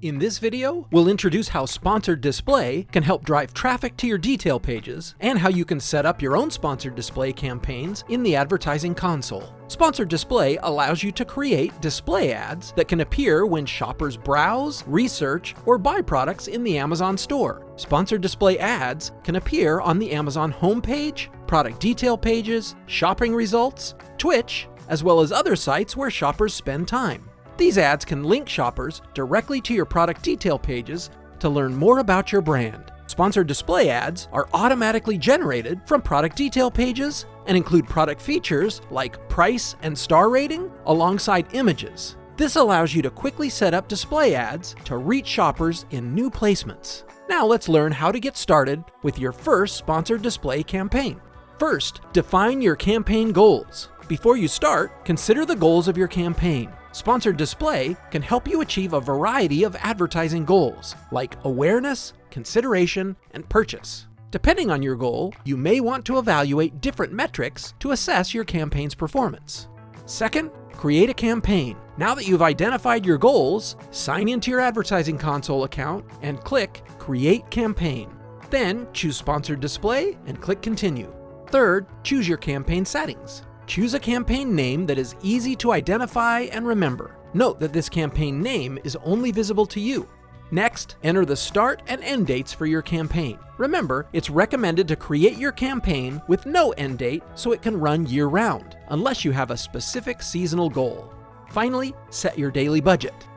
In this video, we'll introduce how Sponsored Display can help drive traffic to your detail pages and how you can set up your own Sponsored Display campaigns in the advertising console. Sponsored Display allows you to create display ads that can appear when shoppers browse, research, or buy products in the Amazon store. Sponsored Display ads can appear on the Amazon homepage, product detail pages, shopping results, Twitch, as well as other sites where shoppers spend time. These ads can link shoppers directly to your product detail pages to learn more about your brand. Sponsored Display ads are automatically generated from product detail pages and include product features like price and star rating alongside images. This allows you to quickly set up display ads to reach shoppers in new placements. Now let's learn how to get started with your first Sponsored Display campaign. First, define your campaign goals. Before you start, consider the goals of your campaign. Sponsored Display can help you achieve a variety of advertising goals, like awareness, consideration, and purchase. Depending on your goal, you may want to evaluate different metrics to assess your campaign's performance. Second, create a campaign. Now that you've identified your goals, sign into your advertising console account and click Create Campaign. Then choose Sponsored Display and click Continue. Third, choose your campaign settings. Choose a campaign name that is easy to identify and remember. Note that this campaign name is only visible to you. Next, enter the start and end dates for your campaign. Remember, it's recommended to create your campaign with no end date so it can run year-round, unless you have a specific seasonal goal. Finally, set your daily budget.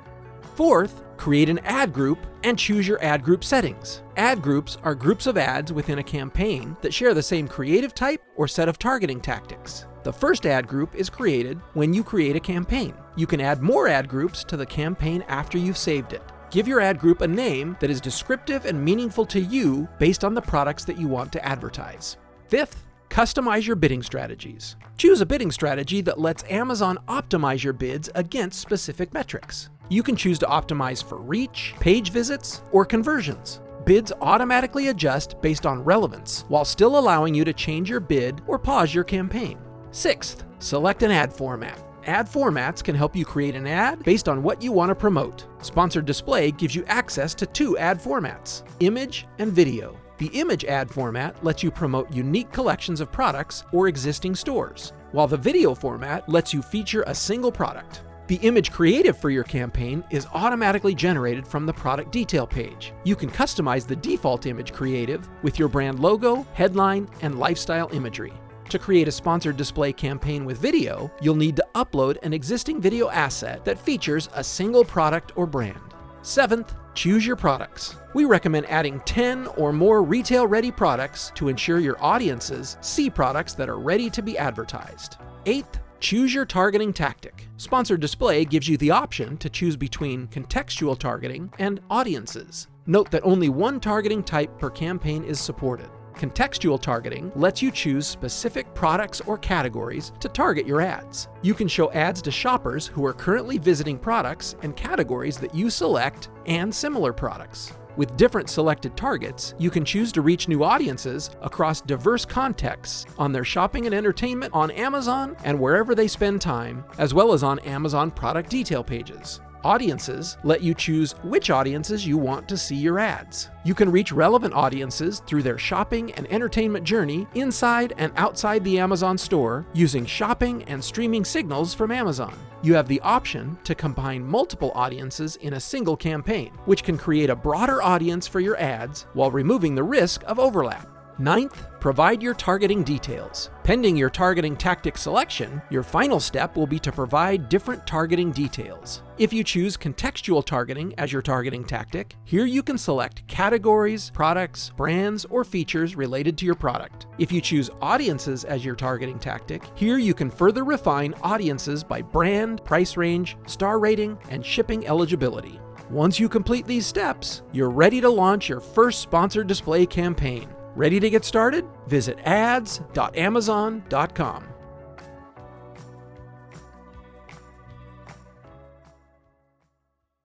Fourth, create an ad group and choose your ad group settings. Ad groups are groups of ads within a campaign that share the same creative type or set of targeting tactics. The first ad group is created when you create a campaign. You can add more ad groups to the campaign after you've saved it. Give your ad group a name that is descriptive and meaningful to you based on the products that you want to advertise. Fifth, customize your bidding strategies. Choose a bidding strategy that lets Amazon optimize your bids against specific metrics. You can choose to optimize for reach, page visits, or conversions. Bids automatically adjust based on relevance, while still allowing you to change your bid or pause your campaign. Sixth, select an ad format. Ad formats can help you create an ad based on what you want to promote. Sponsored Display gives you access to two ad formats, image and video. The image ad format lets you promote unique collections of products or existing stores, while the video format lets you feature a single product. The image creative for your campaign is automatically generated from the product detail page. You can customize the default image creative with your brand logo, headline, and lifestyle imagery. To create a Sponsored Display campaign with video, you'll need to upload an existing video asset that features a single product or brand. Seventh, choose your products. We recommend adding 10 or more retail-ready products to ensure your audiences see products that are ready to be advertised. Eighth, choose your targeting tactic. Sponsored Display gives you the option to choose between contextual targeting and audiences. Note that only one targeting type per campaign is supported. Contextual targeting lets you choose specific products or categories to target your ads. You can show ads to shoppers who are currently visiting products and categories that you select and similar products. With different selected targets, you can choose to reach new audiences across diverse contexts on their shopping and entertainment on Amazon and wherever they spend time, as well as on Amazon product detail pages. Audiences let you choose which audiences you want to see your ads. You can reach relevant audiences through their shopping and entertainment journey inside and outside the Amazon store using shopping and streaming signals from Amazon. You have the option to combine multiple audiences in a single campaign, which can create a broader audience for your ads while removing the risk of overlap. Ninth, provide your targeting details. Pending your targeting tactic selection, your final step will be to provide different targeting details. If you choose contextual targeting as your targeting tactic, here you can select categories, products, brands, or features related to your product. If you choose audiences as your targeting tactic, here you can further refine audiences by brand, price range, star rating, and shipping eligibility. Once you complete these steps, you're ready to launch your first Sponsored Display campaign. Ready to get started? Visit ads.amazon.com.